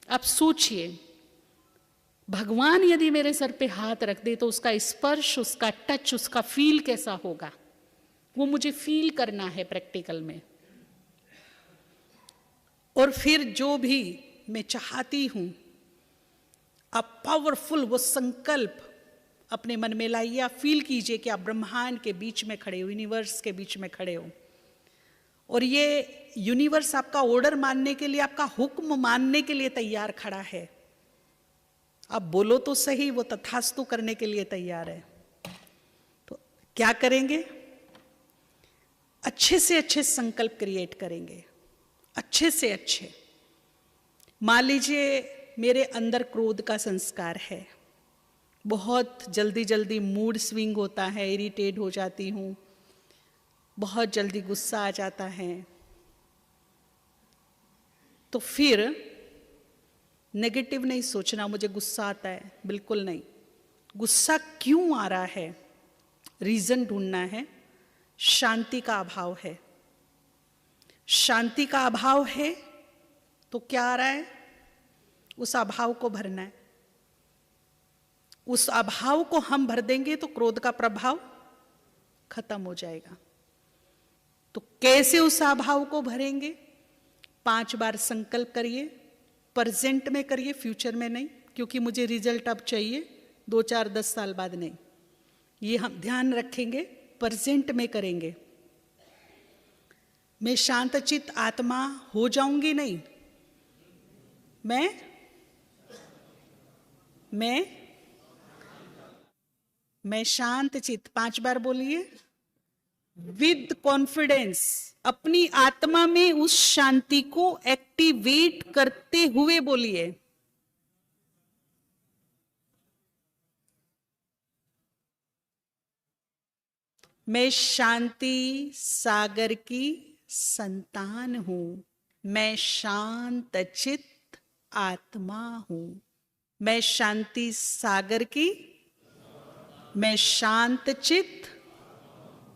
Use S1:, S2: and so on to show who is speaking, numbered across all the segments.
S1: आप सोचिए, भगवान यदि मेरे सर पे हाथ रख दे तो उसका स्पर्श, उसका टच, उसका फील कैसा होगा, वो मुझे फील करना है प्रैक्टिकल में। और फिर जो भी मैं चाहती हूं, आप पावरफुल वो संकल्प अपने मन में लाइए। आप फील कीजिए कि आप ब्रह्मांड के बीच में खड़े हो, यूनिवर्स के बीच में खड़े हो, और ये यूनिवर्स आपका ऑर्डर मानने के लिए, आपका हुक्म मानने के लिए तैयार खड़ा है। आप बोलो तो सही, वो तथास्तु करने के लिए तैयार है। तो क्या करेंगे? अच्छे से अच्छे संकल्प क्रिएट करेंगे, अच्छे से अच्छे। मान लीजिए मेरे अंदर क्रोध का संस्कार है, बहुत जल्दी जल्दी मूड स्विंग होता है, इरिटेट हो जाती हूँ, बहुत जल्दी गुस्सा आ जाता है, तो फिर नेगेटिव नहीं सोचना, मुझे गुस्सा आता है, बिल्कुल नहीं। गुस्सा क्यों आ रहा है, रीजन ढूंढना है। शांति का अभाव है, शांति का अभाव है, तो क्या आ रहा है, उस अभाव को भरना है। उस अभाव को हम भर देंगे तो क्रोध का प्रभाव खत्म हो जाएगा। तो कैसे उस अभाव को भरेंगे? 5 बार संकल्प करिए, प्रेजेंट में करिए, फ्यूचर में नहीं, क्योंकि मुझे रिजल्ट अब चाहिए, 2, 4, 10 साल बाद नहीं। ये हम ध्यान रखेंगे, प्रेजेंट में करेंगे। मैं शांतचित्त आत्मा हो जाऊंगी नहीं, मैं शांत चित्त, 5 बार बोलिए, विद कॉन्फिडेंस, अपनी आत्मा में उस शांति को एक्टिवेट करते हुए बोलिए। मैं शांति सागर की संतान हूं, मैं शांत चित्त आत्मा हूं, मैं शांति सागर की, मैं शांत चित्त,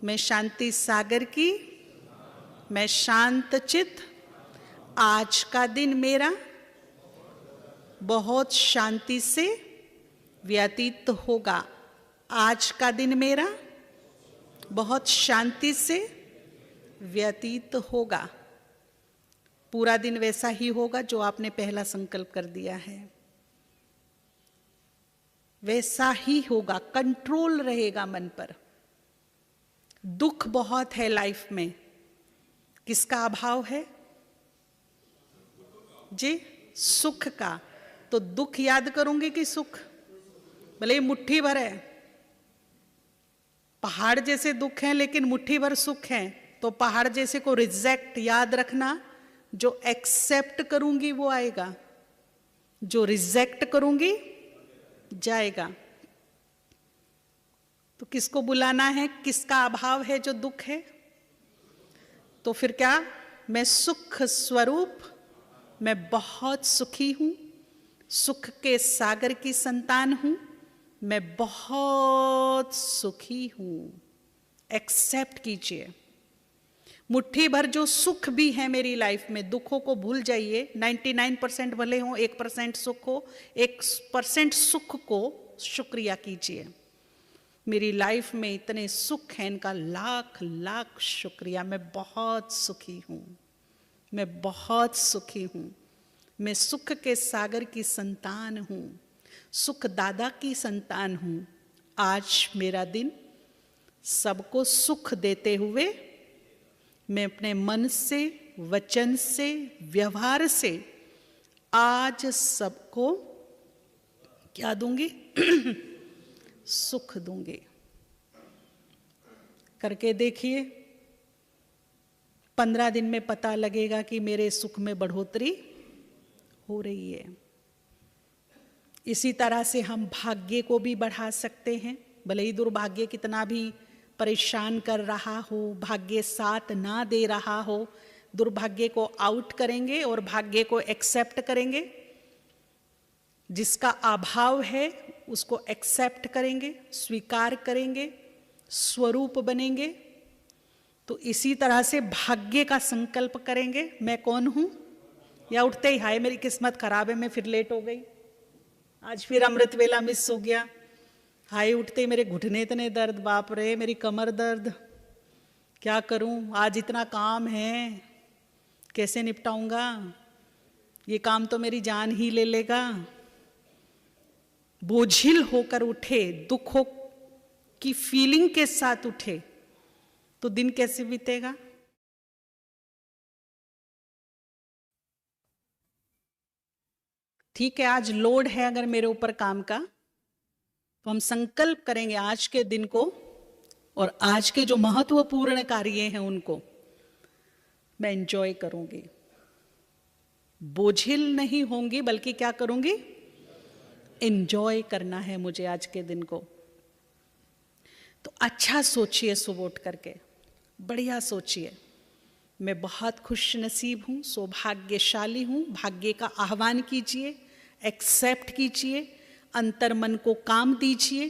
S1: मैं शांति सागर की, मैं शांत चित्त। आज का दिन मेरा बहुत शांति से व्यतीत होगा, आज का दिन मेरा बहुत शांति से व्यतीत होगा। पूरा दिन वैसा ही होगा जो आपने पहला संकल्प कर दिया है, वैसा ही होगा, कंट्रोल रहेगा मन पर। दुख बहुत है लाइफ में, किसका अभाव है जी? सुख का। तो दुख याद करूंगी कि सुख? भले ही मुट्ठी भर है, पहाड़ जैसे दुख है लेकिन मुट्ठी भर सुख है, तो पहाड़ जैसे को रिजेक्ट याद रखना, जो एक्सेप्ट करूंगी वो आएगा, जो रिजेक्ट करूंगी जाएगा। तो किसको बुलाना है, किसका अभाव है जो दुख है? तो फिर क्या? मैं सुख स्वरूप, मैं बहुत सुखी हूं, सुख के सागर की संतान हूं, मैं बहुत सुखी हूं। एक्सेप्ट कीजिए। मुट्ठी भर जो सुख भी है मेरी लाइफ में, दुखों को भूल जाइए। 99% भले हो, 1% सुख हो, 1% सुख को शुक्रिया कीजिए। मेरी लाइफ में इतने सुख हैं, इनका लाख लाख शुक्रिया। मैं बहुत सुखी हूं, मैं बहुत सुखी हूं, मैं सुख के सागर की संतान हूं, सुख दादा की संतान हूं। आज मेरा दिन सबको सुख देते हुए, मैं अपने मन से, वचन से, व्यवहार से आज सबको क्या दूंगी? सुख दूंगी। करके देखिए, 15 दिन में पता लगेगा कि मेरे सुख में बढ़ोतरी हो रही है। इसी तरह से हम भाग्य को भी बढ़ा सकते हैं। भले ही दुर्भाग्य कितना भी परेशान कर रहा हो, भाग्य साथ ना दे रहा हो, दुर्भाग्य को आउट करेंगे और भाग्य को एक्सेप्ट करेंगे। जिसका अभाव है उसको एक्सेप्ट करेंगे, स्वीकार करेंगे, स्वरूप बनेंगे। तो इसी तरह से भाग्य का संकल्प करेंगे। मैं कौन हूं? या उठते ही हाय मेरी किस्मत खराब है, मैं फिर लेट हो गई, आज फिर अमृत वेला मिस हो गया, हाय उठते ही मेरे घुटने इतने दर्द, बाप रे मेरी कमर दर्द, क्या करूं, आज इतना काम है, कैसे निपटाऊंगा, ये काम तो मेरी जान ही ले लेगा। बोझिल होकर उठे, दुखों की फीलिंग के साथ उठे तो दिन कैसे बीतेगा? ठीक है, आज लोड है अगर मेरे ऊपर काम का, तो हम संकल्प करेंगे आज के दिन को और आज के जो महत्वपूर्ण कार्य हैं उनको मैं एंजॉय करूंगी, बोझिल नहीं होंगी, बल्कि क्या करूंगी, एंजॉय करना है मुझे आज के दिन को। तो अच्छा सोचिए, सुबह उठ करके बढ़िया सोचिए, मैं बहुत खुश नसीब हूँ, सौभाग्यशाली हूँ, भाग्य का आह्वान कीजिए, एक्सेप्ट कीजिए, अंतर मन को काम दीजिए,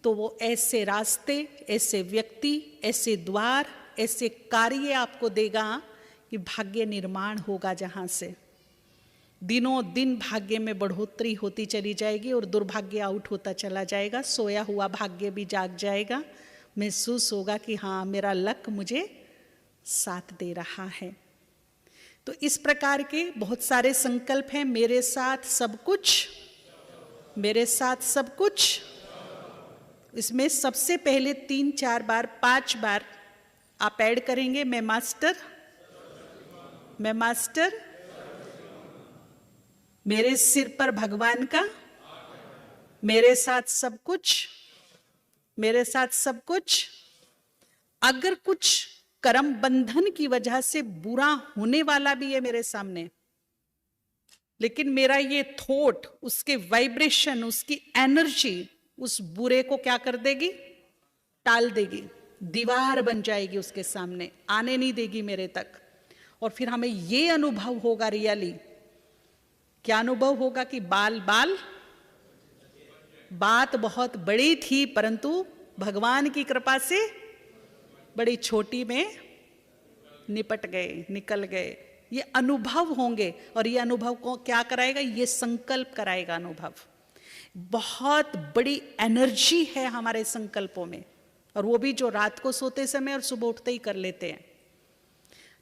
S1: तो वो ऐसे रास्ते, ऐसे व्यक्ति, ऐसे द्वार, ऐसे कार्य आपको देगा कि भाग्य निर्माण होगा, जहाँ से दिनों दिन भाग्य में बढ़ोतरी होती चली जाएगी और दुर्भाग्य आउट होता चला जाएगा, सोया हुआ भाग्य भी जाग जाएगा, महसूस होगा कि हाँ मेरा लक मुझे साथ दे रहा है। तो इस प्रकार के बहुत सारे संकल्प हैं, मेरे साथ सब कुछ, मेरे साथ सब कुछ। इसमें सबसे पहले 3, 4 बार, 5 बार आप ऐड करेंगे, मैं मास्टर, मैं मास्टर, मेरे सिर पर भगवान का, मेरे साथ सब कुछ, मेरे साथ सब कुछ। अगर कुछ कर्म बंधन की वजह से बुरा होने वाला भी है मेरे सामने, लेकिन मेरा ये थॉट, उसके वाइब्रेशन, उसकी एनर्जी उस बुरे को क्या कर देगी, टाल देगी, दीवार बन जाएगी उसके सामने, आने नहीं देगी मेरे तक। और फिर हमें ये अनुभव होगा, रियली क्या अनुभव होगा कि बाल बाल, बात बहुत बड़ी थी परंतु भगवान की कृपा से बड़ी छोटी में निपट गए, निकल गए, ये अनुभव होंगे। और ये अनुभव को क्या कराएगा, ये संकल्प कराएगा अनुभव। बहुत बड़ी एनर्जी है हमारे संकल्पों में, और वो भी जो रात को सोते समय और सुबह उठते ही कर लेते हैं।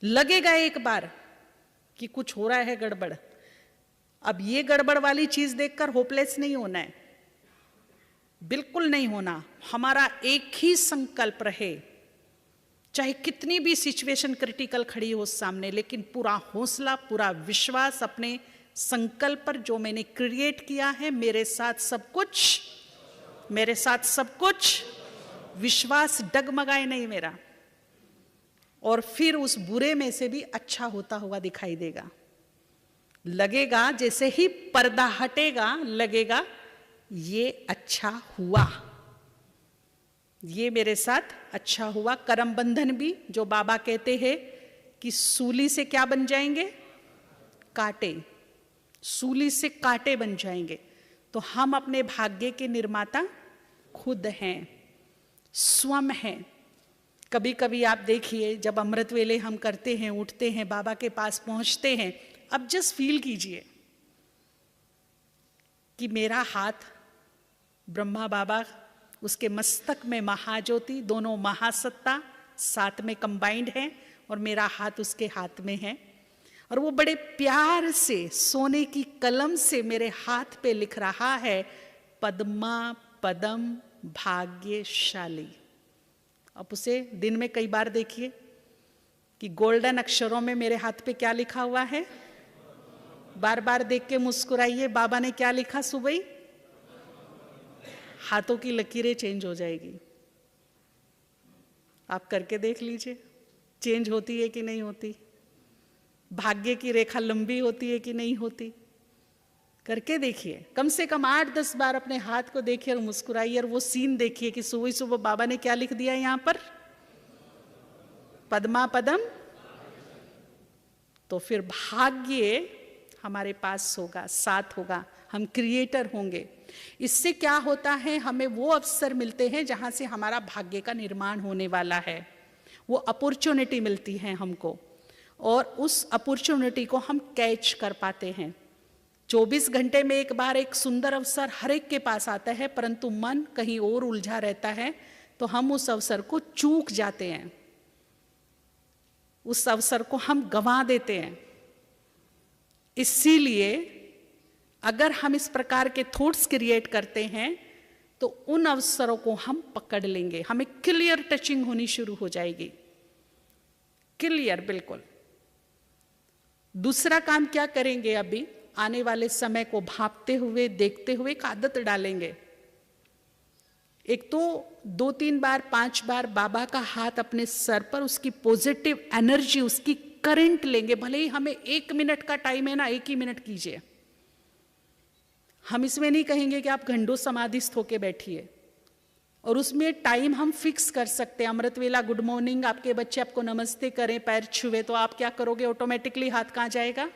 S1: लगेगा एक बार कि कुछ हो रहा है गड़बड़, अब ये गड़बड़ वाली चीज देखकर होपलेस नहीं होना है, बिल्कुल नहीं होना। हमारा एक ही संकल्प रहे, चाहे कितनी भी सिचुएशन क्रिटिकल खड़ी हो सामने, लेकिन पूरा हौसला, पूरा विश्वास अपने संकल्प पर, जो मैंने क्रिएट किया है, मेरे साथ सब कुछ, मेरे साथ सब कुछ, विश्वास डगमगाए नहीं मेरा। और फिर उस बुरे में से भी अच्छा होता हुआ दिखाई देगा। लगेगा जैसे ही पर्दा हटेगा, लगेगा ये अच्छा हुआ, ये मेरे साथ अच्छा हुआ। कर्म बंधन भी, जो बाबा कहते हैं कि सूली से क्या बन जाएंगे, कांटे, सूली से कांटे बन जाएंगे। तो हम अपने भाग्य के निर्माता खुद हैं, स्वयं हैं। कभी कभी आप देखिए, जब अमृत वेले हम करते हैं, उठते हैं, बाबा के पास पहुंचते हैं, अब जस्ट फील कीजिए कि मेरा हाथ ब्रह्मा बाबा, उसके मस्तक में महाज्योति, दोनों महासत्ता साथ में कंबाइंड हैं, और मेरा हाथ उसके हाथ में है, और वो बड़े प्यार से सोने की कलम से मेरे हाथ पे लिख रहा है, पद्मा पदम भाग्यशाली। अब उसे दिन में कई बार देखिए कि गोल्डन अक्षरों में मेरे हाथ पे क्या लिखा हुआ है, बार बार देख के मुस्कुराइए। बाबा ने क्या लिखा सुबह ही, हाथों की लकीरें चेंज हो जाएगी। आप करके देख लीजिए, चेंज होती है कि नहीं होती, भाग्य की रेखा लंबी होती है कि नहीं होती। करके देखिए, कम से कम 8-10 बार अपने हाथ को देखिए और मुस्कुराइए, और वो सीन देखिए कि सुबह सुबह बाबा ने क्या लिख दिया यहां पर, पद्मा पदम। तो फिर भाग्य हमारे पास होगा, साथ होगा, हम क्रिएटर होंगे। इससे क्या होता है, हमें वो अवसर मिलते हैं जहां से हमारा भाग्य का निर्माण होने वाला है, वो अपॉर्चुनिटी मिलती है हमको। और उस अपॉर्चुनिटी को हम कैच कर पाते हैं। 24 घंटे में एक बार एक सुंदर अवसर हर एक के पास आता है, परंतु मन कहीं और उलझा रहता है तो हम उस अवसर को चूक जाते हैं, उस अवसर को हम गंवा देते हैं। इसीलिए अगर हम इस प्रकार के थॉट्स क्रिएट करते हैं तो उन अवसरों को हम पकड़ लेंगे, हमें क्लियर टचिंग होनी शुरू हो जाएगी, क्लियर बिल्कुल। दूसरा काम क्या करेंगे, अभी आने वाले समय को भांपते हुए देखते हुए एक आदत डालेंगे। एक तो 2-3 बार 5 बार बाबा का हाथ अपने सर पर, उसकी पॉजिटिव एनर्जी, उसकी करंट लेंगे। भले ही हमें 1 मिनट का टाइम है ना, 1 ही मिनट कीजिए। हम इसमें नहीं कहेंगे कि आप घंटों समाधिस्थ होके बैठिए, और उसमें टाइम हम फिक्स कर सकते हैं। अमृत वेला, गुड मॉर्निंग, आपके बच्चे आपको नमस्ते करें, पैर छुए, तो आप क्या करोगे, ऑटोमेटिकली हाथ कहाँ जाएगा।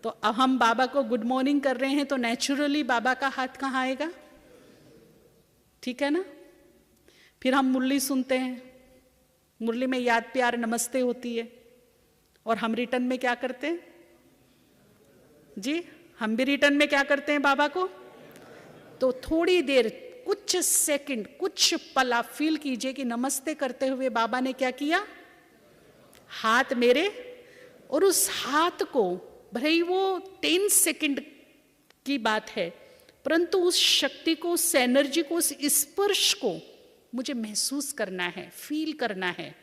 S1: तो अब हम बाबा को गुड मॉर्निंग कर रहे हैं तो नेचुरली बाबा का हाथ कहाँ आएगा, ठीक है ना। फिर हम मुरली सुनते हैं, मुरली में याद प्यार नमस्ते होती है, और हम रिटर्न में क्या करते हैं जी, हम भी रिटर्न में क्या करते हैं बाबा को। तो थोड़ी देर, कुछ सेकंड, कुछ पल आप फील कीजिए कि नमस्ते करते हुए बाबा ने क्या किया, हाथ मेरे, और उस हाथ को, भाई वो 10 सेकंड की बात है, परंतु उस शक्ति को, उस एनर्जी को, उस स्पर्श को मुझे महसूस करना है, फील करना है,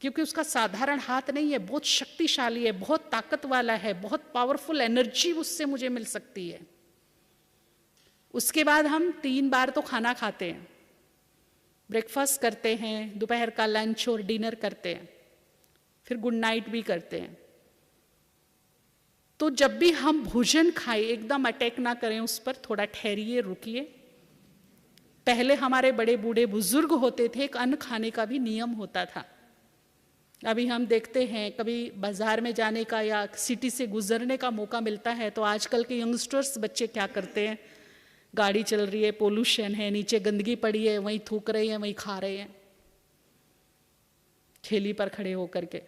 S1: क्योंकि उसका साधारण हाथ नहीं है, बहुत शक्तिशाली है, बहुत ताकत वाला है, बहुत पावरफुल एनर्जी उससे मुझे मिल सकती है। उसके बाद हम 3 बार तो खाना खाते हैं, ब्रेकफास्ट करते हैं, दोपहर का लंच और डिनर करते हैं, फिर गुड नाइट भी करते हैं। तो जब भी हम भोजन खाएं, एकदम अटैक ना करें उस पर, थोड़ा ठहरिए, रुकिए। पहले हमारे बड़े बूढ़े बुजुर्ग होते थे, एक अन्न खाने का भी नियम होता था। अभी हम देखते हैं, कभी बाजार में जाने का या सिटी से गुजरने का मौका मिलता है तो आजकल के यंगस्टर्स बच्चे क्या करते हैं, गाड़ी चल रही है, पोल्यूशन है, नीचे गंदगी पड़ी है, वहीं थूक रहे हैं, वहीं खा रहे हैं, ठेली पर खड़े होकर के।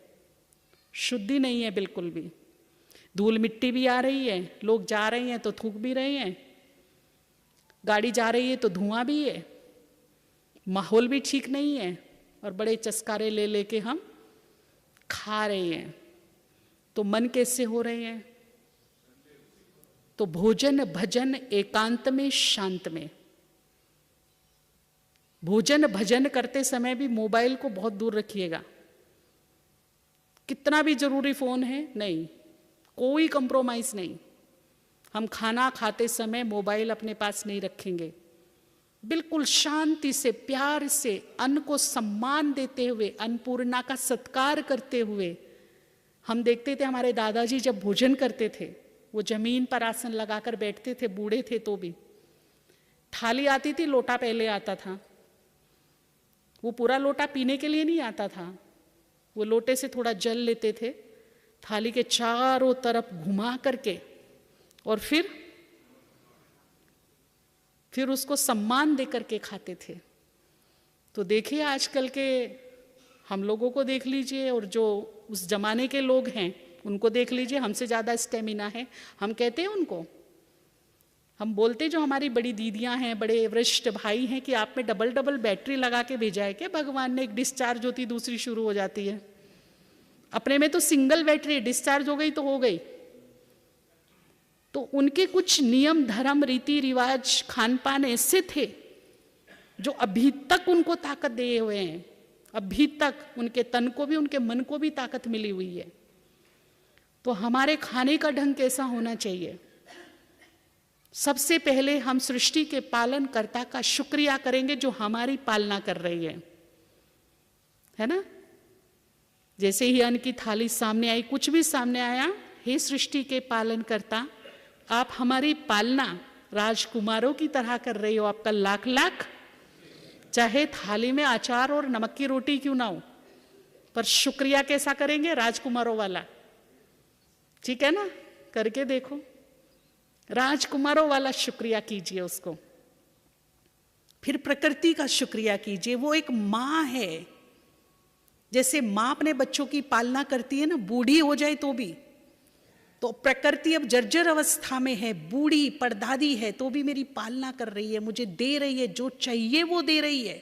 S1: शुद्धि नहीं है बिल्कुल भी, धूल मिट्टी भी आ रही है, लोग जा रहे हैं तो थूक भी रहे हैं, गाड़ी जा रही है तो धुआं भी है, माहौल भी ठीक नहीं है, और बड़े चस्कारे ले लेके हम खा रहे हैं। तो मन कैसे हो रहे हैं, तो भोजन भजन एकांत में, शांत में। भोजन भजन करते समय भी मोबाइल को बहुत दूर रखिएगा। कितना भी जरूरी फोन है, नहीं, कोई कंप्रोमाइज नहीं। हम खाना खाते समय मोबाइल अपने पास नहीं रखेंगे, बिल्कुल शांति से, प्यार से, अन्न को सम्मान देते हुए, अन्नपूर्णा का सत्कार करते हुए। हम देखते थे हमारे दादाजी जब भोजन करते थे, वो जमीन पर आसन लगाकर बैठते थे, बूढ़े थे तो भी। थाली आती थी, लोटा पहले आता था, वो पूरा लोटा पीने के लिए नहीं आता था, वो लोटे से थोड़ा जल लेते थे, थाली के चारों तरफ घुमा करके, और फिर उसको सम्मान दे करके खाते थे। तो देखिए आजकल के हम लोगों को देख लीजिए, और जो उस जमाने के लोग हैं उनको देख लीजिए, हमसे ज़्यादा स्टेमिना है। हम कहते हैं उनको, हम बोलते जो हमारी बड़ी दीदियां हैं, बड़े वरिष्ठ भाई हैं, कि आप में डबल डबल बैटरी लगा के भेजा है क्या भगवान ने, एक डिस्चार्ज होती दूसरी शुरू हो जाती है। अपने में तो सिंगल बैटरी, डिस्चार्ज हो गई तो हो गई। तो उनके कुछ नियम, धर्म, रीति रिवाज, खान पान ऐसे थे जो अभी तक उनको ताकत दिए हुए हैं। अभी तक उनके तन को भी, उनके मन को भी ताकत मिली हुई है। तो हमारे खाने का ढंग कैसा होना चाहिए, सबसे पहले हम सृष्टि के पालनकर्ता का शुक्रिया करेंगे जो हमारी पालना कर रही है ना। जैसे ही अन्न की थाली सामने आई, कुछ भी सामने आया, हे सृष्टि के पालनकर्ता, आप हमारी पालना राजकुमारों की तरह कर रही हो, आपका लाख लाख, चाहे थाली में अचार और नमक की रोटी क्यों ना हो, पर शुक्रिया कैसा करेंगे, राजकुमारों वाला। ठीक है ना, करके देखो, राजकुमारों वाला शुक्रिया कीजिए उसको। फिर प्रकृति का शुक्रिया कीजिए, वो एक माँ है, जैसे माँ अपने बच्चों की पालना करती है ना, बूढ़ी हो जाए तो भी, तो प्रकृति अब जर्जर अवस्था में है, बूढ़ी परदादी है, तो भी मेरी पालना कर रही है, मुझे दे रही है, जो चाहिए वो दे रही है।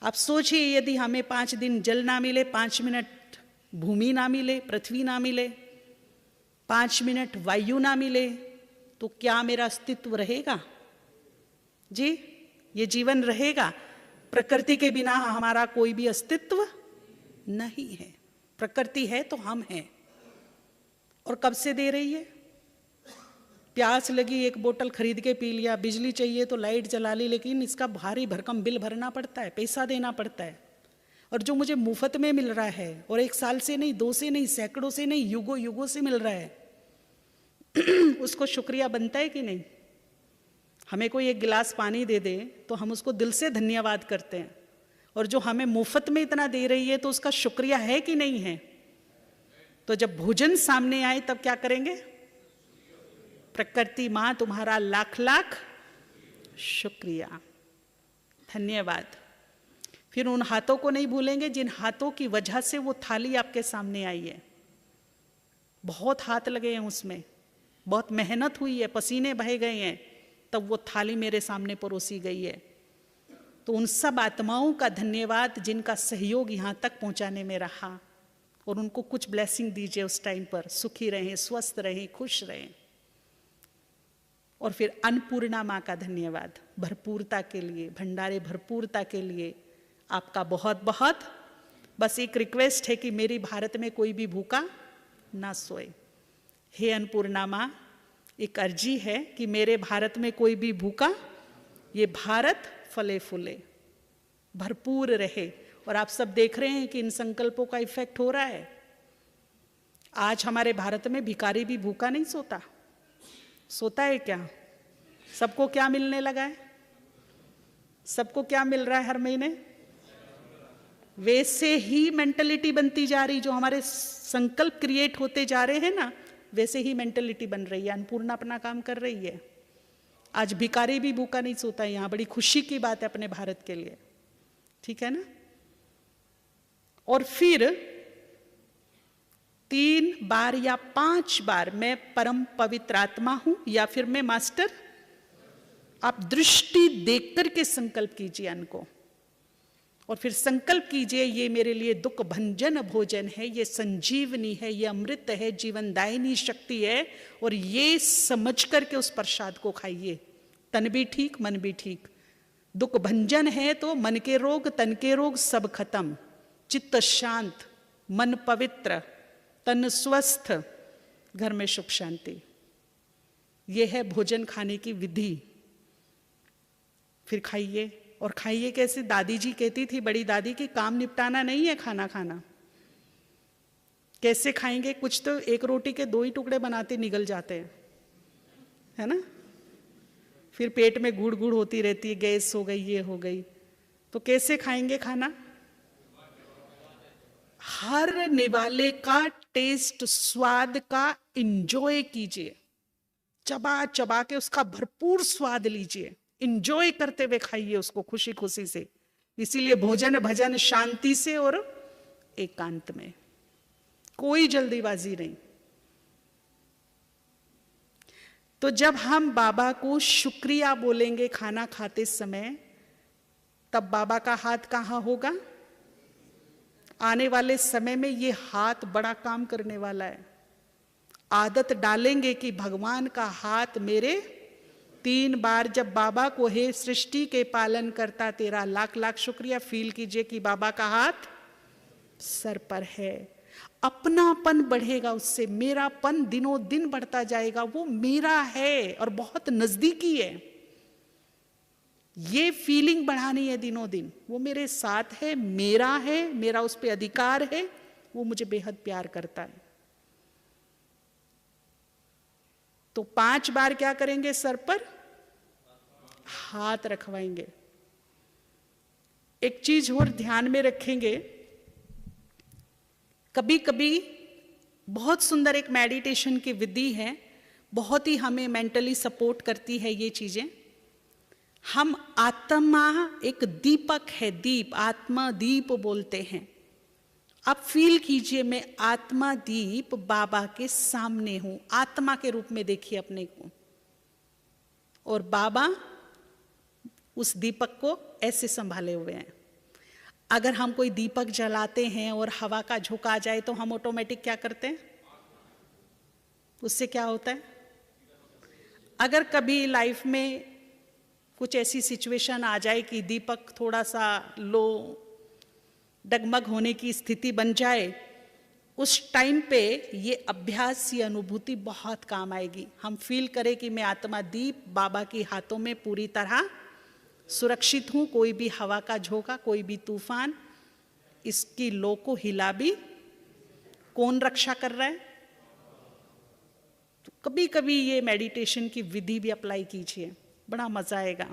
S1: आप सोचिए, यदि हमें 5 दिन जल ना मिले, 5 मिनट भूमि ना मिले, पृथ्वी ना मिले, 5 मिनट वायु ना मिले, तो क्या मेरा अस्तित्व रहेगा जी? ये जीवन रहेगा? प्रकृति के बिना हमारा कोई भी अस्तित्व नहीं है। प्रकृति है तो हम हैं। और कब से दे रही है? प्यास लगी, एक बोतल खरीद के पी लिया, बिजली चाहिए तो लाइट जला ली, लेकिन इसका भारी भरकम बिल भरना पड़ता है, पैसा देना पड़ता है। और जो मुझे मुफ्त में मिल रहा है, और 1 साल से नहीं, 2 से नहीं, सैकड़ों से नहीं, युगों युगों से मिल रहा है, उसको शुक्रिया बनता है कि नहीं? हमें कोई एक गिलास पानी दे दे तो हम उसको दिल से धन्यवाद करते हैं, और जो हमें मुफ्त में इतना दे रही है तो उसका शुक्रिया है कि नहीं है? तो जब भोजन सामने आए तब क्या करेंगे? प्रकृति माँ तुम्हारा लाख लाख शुक्रिया, धन्यवाद। फिर उन हाथों को नहीं भूलेंगे जिन हाथों की वजह से वो थाली आपके सामने आई है। बहुत हाथ लगे हैं उसमें, बहुत मेहनत हुई है, पसीने बहे गए हैं, तब वो थाली मेरे सामने परोसी गई है। तो उन सब आत्माओं का धन्यवाद जिनका सहयोग यहाँ तक पहुँचाने में रहा, और उनको कुछ ब्लेसिंग दीजिए उस टाइम पर, सुखी रहें, स्वस्थ रहें, खुश रहें। और फिर अन्नपूर्णा माँ का धन्यवाद, भरपूरता के लिए, भंडारे भरपूरता के लिए आपका बहुत बहुत। बस एक रिक्वेस्ट है कि मेरी भारत में कोई भी भूखा ना सोए। हे अन्नपूर्णा माँ, एक अर्जी है कि मेरे भारत में कोई भी भूखा, ये भारत फले फूले, भरपूर रहे। और आप सब देख रहे हैं कि इन संकल्पों का इफेक्ट हो रहा है। आज हमारे भारत में भिखारी भी भूखा नहीं सोता। सोता है क्या? सबको क्या मिलने लगा है? सबको क्या मिल रहा है हर महीने? वैसे ही मेंटलिटी बनती जा रही, जो हमारे संकल्प क्रिएट होते जा रहे हैं ना, वैसे ही मेंटलिटी बन रही है। अन्नपूर्णा अपना काम कर रही है। आज भिखारी भी भूखा नहीं सोता है। यहाँ बड़ी खुशी की बात है अपने भारत के लिए, ठीक है ना? और फिर 3 बार या 5 बार मैं परम पवित्र आत्मा हूं, या फिर मैं मास्टर। आप दृष्टि देख करके संकल्प कीजिए अन्न को, और फिर संकल्प कीजिए ये मेरे लिए दुख भंजन भोजन है, ये संजीवनी है, ये अमृत है, जीवनदायिनी शक्ति है। और ये समझ करके उस प्रसाद को खाइए। तन भी ठीक, मन भी ठीक। दुख भंजन है तो मन के रोग, तन के रोग सब खत्म। चित्त शांत, मन पवित्र, तन स्वस्थ, घर में सुख शांति। यह है भोजन खाने की विधि। फिर खाइए। और खाइए कैसे? दादी जी कहती थी, बड़ी दादी, की काम निपटाना नहीं है खाना खाना। कैसे खाएंगे? कुछ तो 1 रोटी के 2 ही टुकड़े बनाते निगल जाते हैं, है ना? फिर पेट में गुड़ गुड़ होती रहती है, गैस हो गई, ये हो गई। तो कैसे खाएंगे खाना? हर निवाले का टेस्ट, स्वाद का इंजॉय कीजिए। चबा चबा के उसका भरपूर स्वाद लीजिए। इंजॉय करते हुए खाइए उसको, खुशी खुशी से। इसीलिए भोजन भजन शांति से और एकांत में, कोई जल्दीबाजी नहीं। तो जब हम बाबा को शुक्रिया बोलेंगे खाना खाते समय, तब बाबा का हाथ कहाँ होगा? आने वाले समय में ये हाथ बड़ा काम करने वाला है। आदत डालेंगे कि भगवान का हाथ मेरे 3 बार, जब बाबा को हे सृष्टि के पालन करता तेरा लाख लाख शुक्रिया, फील कीजिए कि बाबा का हाथ सर पर है। अपनापन बढ़ेगा उससे, मेरापन दिनों दिन बढ़ता जाएगा। वो मेरा है और बहुत नजदीकी है। ये फीलिंग बढ़ानी है दिनों दिन। वो मेरे साथ है, मेरा उस पर अधिकार है, वो मुझे बेहद प्यार करता है। तो 5 बार क्या करेंगे? सर पर हाथ रखवाएंगे। एक चीज और ध्यान में रखेंगे, कभी कभी बहुत सुंदर एक मेडिटेशन की विधि है, बहुत ही हमें मेंटली सपोर्ट करती है ये चीजें। हम आत्मा एक दीपक है, दीप, आत्मा दीप बोलते हैं। आप फील कीजिए मैं आत्मा दीप बाबा के सामने हूं, आत्मा के रूप में देखिए अपने को, और बाबा उस दीपक को ऐसे संभाले हुए हैं। अगर हम कोई दीपक जलाते हैं और हवा का झोंका आ जाए तो हम ऑटोमेटिक क्या करते हैं, उससे क्या होता है? अगर कभी लाइफ में कुछ ऐसी सिचुएशन आ जाए कि दीपक थोड़ा सा लो, डगमग होने की स्थिति बन जाए, उस टाइम पे ये अभ्यास, ये अनुभूति बहुत काम आएगी। हम फील करें कि मैं आत्मा दीप बाबा के हाथों में पूरी तरह सुरक्षित हूं, कोई भी हवा का झोंका, कोई भी तूफान इसकी लो को हिला भी कौन रक्षा कर रहा है? तो कभी कभी ये मेडिटेशन की विधि भी अप्लाई कीजिए, बड़ा मजा आएगा,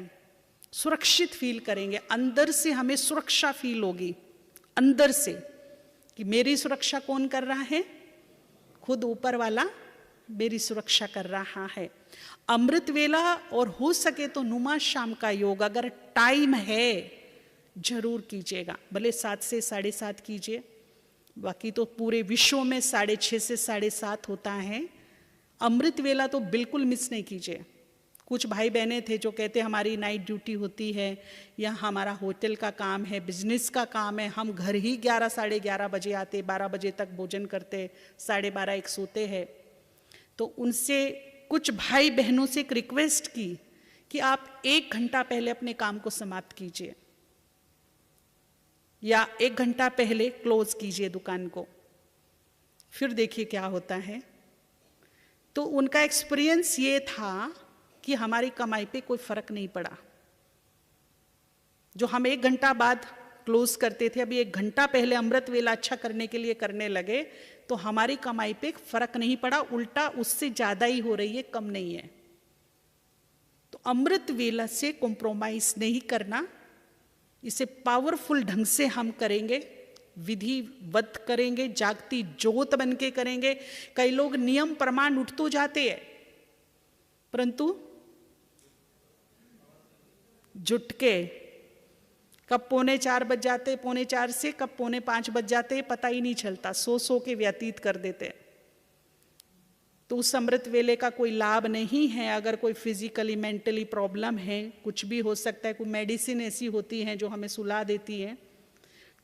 S1: सुरक्षित फील करेंगे, अंदर से हमें सुरक्षा फील होगी, अंदर से कि मेरी सुरक्षा कौन कर रहा है? खुद ऊपर वाला मेरी सुरक्षा कर रहा है। अमृत वेला और हो सके तो नुमा शाम का योग अगर टाइम है जरूर कीजिएगा, भले 7 से 7:30 कीजिए, बाकी तो पूरे विश्व में 6:30 से 7:30 होता है। अमृत वेला तो बिल्कुल मिस नहीं कीजिए। कुछ भाई बहने थे जो कहते हमारी नाइट ड्यूटी होती है या हमारा होटल का काम है, बिजनेस का काम है, हम घर ही 11 साढ़े 11 बजे आते, 12 बजे तक भोजन करते, 12:30 1 सोते हैं। तो उनसे कुछ भाई बहनों से एक रिक्वेस्ट की कि आप 1 घंटा पहले अपने काम को समाप्त कीजिए या 1 घंटा पहले क्लोज कीजिए दुकान को, फिर देखिए क्या होता है। तो उनका एक्सपीरियंस ये था कि हमारी कमाई पे कोई फर्क नहीं पड़ा। जो हम 1 घंटा बाद क्लोज करते थे, अभी 1 घंटा पहले अमृत वेला अच्छा करने के लिए करने लगे, तो हमारी कमाई पे फर्क नहीं पड़ा, उल्टा उससे ज्यादा ही हो रही है, कम नहीं है। तो अमृत वेला से कॉम्प्रोमाइज नहीं करना, इसे पावरफुल ढंग से हम करेंगे, विधिवत करेंगे, जागती ज्योत बन के करेंगे। कई लोग नियम प्रमाण उठ तो जाते हैं, परंतु जुट के कब 3:45 बज जाते, 3:45 से कब 4:45 बज जाते पता ही नहीं चलता, सो के व्यतीत कर देते। तो उस अमृत वेले का कोई लाभ नहीं है। अगर कोई फिजिकली मेंटली प्रॉब्लम है, कुछ भी हो सकता है, कोई मेडिसिन ऐसी होती है जो हमें सुला देती है,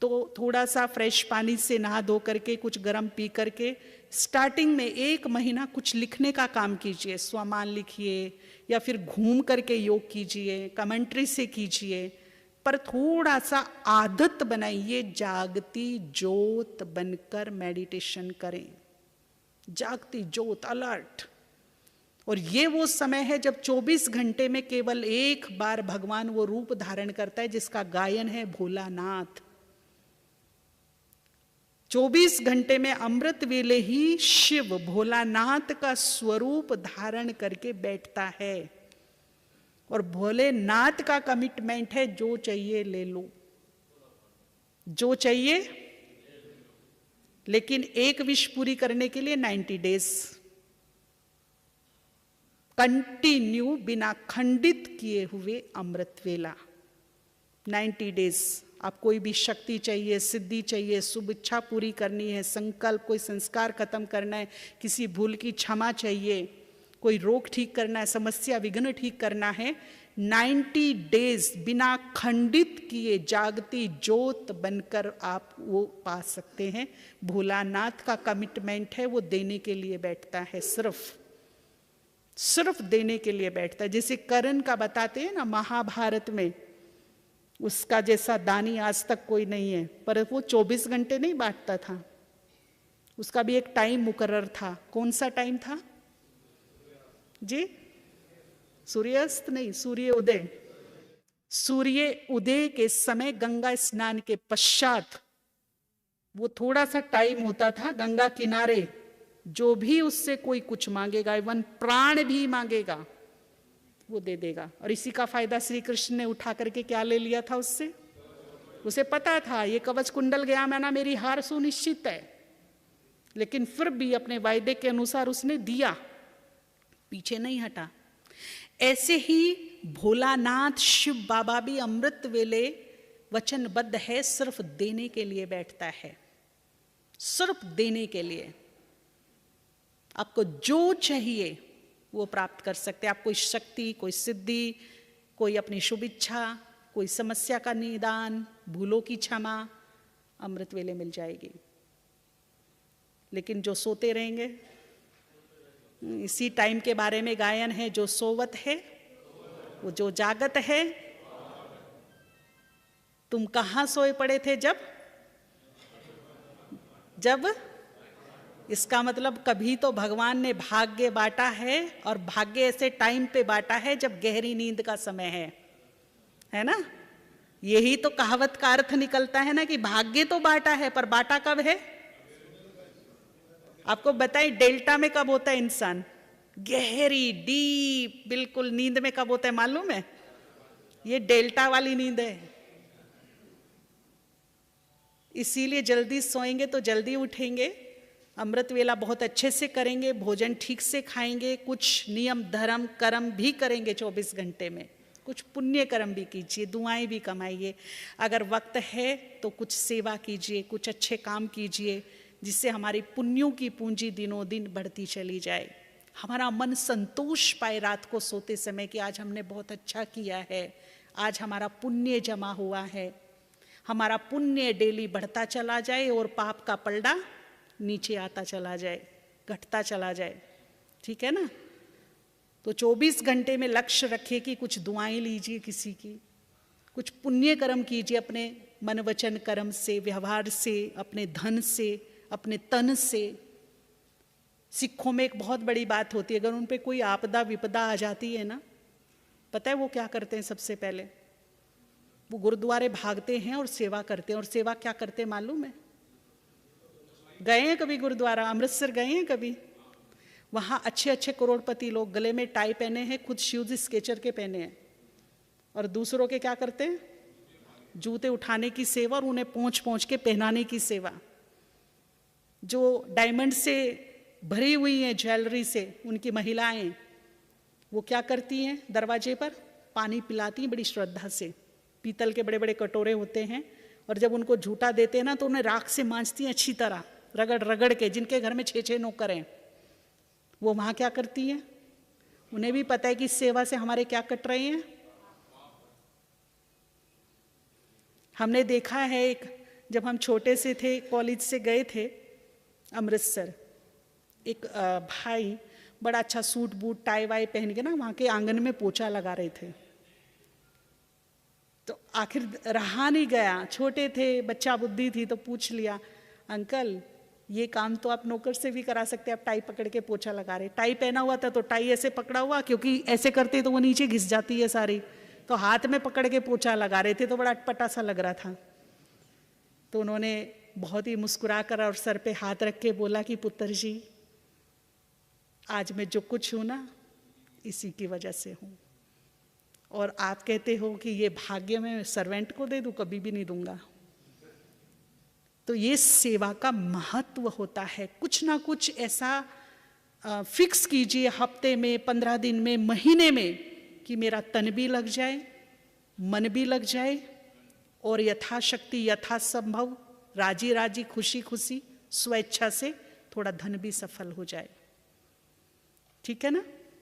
S1: तो थोड़ा सा फ्रेश पानी से नहा धो करके कुछ गर्म पी करके स्टार्टिंग में 1 महीना कुछ लिखने का काम कीजिए, स्वमान लिखिए या फिर घूम करके योग कीजिए, कमेंट्री से कीजिए, पर थोड़ा सा आदत बनाइए, जागती ज्योत बनकर मेडिटेशन करें, जागती ज्योत, अलर्ट। और ये वो समय है जब 24 घंटे में केवल एक बार भगवान वो रूप धारण करता है जिसका गायन है भोलानाथ। 24 घंटे में अमृत वेले ही शिव भोलानाथ का स्वरूप धारण करके बैठता है। और भोलेनाथ का कमिटमेंट है, जो चाहिए ले लो, जो चाहिए, लेकिन एक विश पूरी करने के लिए 90 डेज कंटिन्यू, बिना खंडित किए हुए अमृत वेला 90 डेज। आप कोई भी शक्ति चाहिए, सिद्धि चाहिए, शुभ इच्छा पूरी करनी है, संकल्प, कोई संस्कार खत्म करना है, किसी भूल की क्षमा चाहिए, कोई रोग ठीक करना है, समस्या विघ्न ठीक करना है, 90 डेज बिना खंडित किए जागती ज्योत बनकर आप वो पा सकते हैं। भोलानाथ का कमिटमेंट है, वो देने के लिए बैठता है, सिर्फ देने के लिए बैठता है। जैसे कर्ण का बताते हैं ना महाभारत में, उसका जैसा दानी आज तक कोई नहीं है, पर वो 24 घंटे नहीं बांटता था, उसका भी एक टाइम मुकर्रर था। कौन सा टाइम था जी? सूर्यास्त नहीं, सूर्य उदय। सूर्य उदय के समय गंगा स्नान के पश्चात वो थोड़ा सा टाइम होता था गंगा किनारे, जो भी उससे कोई कुछ मांगेगा, इवन प्राण भी मांगेगा, वो दे देगा। और इसी का फायदा श्री कृष्ण ने उठा करके क्या ले लिया था उससे? उसे पता था ये कवच कुंडल गया मैना, मेरी हार सुनिश्चित है, लेकिन फिर भी अपने वायदे के अनुसार उसने दिया, पीछे नहीं हटा। ऐसे ही भोलानाथ शिव बाबा भी अमृत वेले वचनबद्ध है, सिर्फ देने के लिए बैठता है। सिर्फ देने के लिए। आपको जो चाहिए वो प्राप्त कर सकते हैं। आप कोई शक्ति, कोई सिद्धि, कोई अपनी शुभ इच्छा, कोई समस्या का निदान, भूलों की क्षमा अमृत वेले मिल जाएगी। लेकिन जो सोते रहेंगे, इसी टाइम के बारे में गायन है, जो सोवत है वो जो जागत है। तुम कहाँ सोए पड़े थे जब इसका मतलब कभी तो भगवान ने भाग्य बांटा है, और भाग्य ऐसे टाइम पे बांटा है जब गहरी नींद का समय है ना। यही तो कहावत का अर्थ निकलता है ना कि भाग्य तो बांटा है, पर बांटा कब है? आपको बताएं डेल्टा में कब होता है इंसान? गहरी डीप बिल्कुल नींद में कब होता है मालूम है? ये डेल्टा वाली नींद है। इसीलिए जल्दी सोएंगे तो जल्दी उठेंगे, अमृत वेला बहुत अच्छे से करेंगे, भोजन ठीक से खाएंगे, कुछ नियम धर्म कर्म भी करेंगे 24 घंटे में, कुछ पुण्य कर्म भी कीजिए, दुआएं भी कमाइए। अगर वक्त है तो कुछ सेवा कीजिए, कुछ अच्छे काम कीजिए, जिससे हमारी पुण्यों की पूंजी दिनों दिन बढ़ती चली जाए। हमारा मन संतोष पाए रात को सोते समय कि आज हमने बहुत अच्छा किया है, आज हमारा पुण्य जमा हुआ है। हमारा पुण्य डेली बढ़ता चला जाए और पाप का पलड़ा नीचे आता चला जाए, घटता चला जाए। ठीक है ना। तो 24 घंटे में लक्ष्य रखिए कि कुछ दुआएं लीजिए किसी की, कुछ पुण्य कर्म कीजिए अपने मन वचन कर्म से, व्यवहार से, अपने धन से, अपने तन से। सिखों में एक बहुत बड़ी बात होती है, अगर उन पे कोई आपदा विपदा आ जाती है ना, पता है वो क्या करते हैं? सबसे पहले वो गुरुद्वारे भागते हैं और सेवा करते हैं। और सेवा क्या करते हैं मालूम है? गए हैं कभी गुरुद्वारा? अमृतसर गए हैं कभी? वहाँ अच्छे अच्छे करोड़पति लोग गले में टाई पहने हैं, खुद शूज स्केचर के पहने हैं, और दूसरों के क्या करते हैं? जूते उठाने की सेवा और उन्हें पोंछ पोंछ के पहनाने की सेवा। जो डायमंड से भरी हुई हैं ज्वेलरी से, उनकी महिलाएं वो क्या करती हैं? दरवाजे पर पानी पिलाती हैं बड़ी श्रद्धा से। पीतल के बड़े बड़े कटोरे होते हैं, और जब उनको झूठा देते हैं ना तो उन्हें राख से मांजती हैं अच्छी तरह, रगड़ रगड़ के। जिनके घर में 6-6 नौकर हैं वो वहाँ क्या करती हैं? उन्हें भी पता है कि इस सेवा से हमारे क्या कट रहे हैं। हमने देखा है, एक जब हम छोटे से थे, कॉलेज से गए थे अमृतसर, एक भाई बड़ा अच्छा सूट बूट टाई वाई पहन के ना वहाँ के आंगन में पोछा लगा रहे थे। तो आखिर रहा नहीं गया, छोटे थे, बच्चा बुद्धि थी, तो पूछ लिया, अंकल ये काम तो आप नौकर से भी करा सकते हैं, आप टाई पकड़ के पोछा लगा रहे। टाई पहना हुआ था तो टाई ऐसे पकड़ा हुआ, क्योंकि ऐसे करते तो वो नीचे घिस जाती है सारी, तो हाथ में पकड़ के पोछा लगा रहे थे, तो बड़ा अटपटा सा लग रहा था। तो उन्होंने बहुत ही मुस्कुरा कर और सर पे हाथ रख के बोला कि पुत्र जी, आज मैं जो कुछ हूँ ना इसी की वजह से हूँ, और आप कहते हो कि ये भाग्य मैं सर्वेंट को दे दूँ, कभी भी नहीं दूंगा। तो ये सेवा का महत्व होता है। कुछ ना कुछ ऐसा फिक्स कीजिए हफ्ते में, 15 दिन में, महीने में, कि मेरा तन भी लग जाए, मन भी लग जाए, और यथाशक्ति यथासंभव राजी राजी खुशी खुशी स्वेच्छा से थोड़ा धन भी सफल हो जाए। ठीक है ना।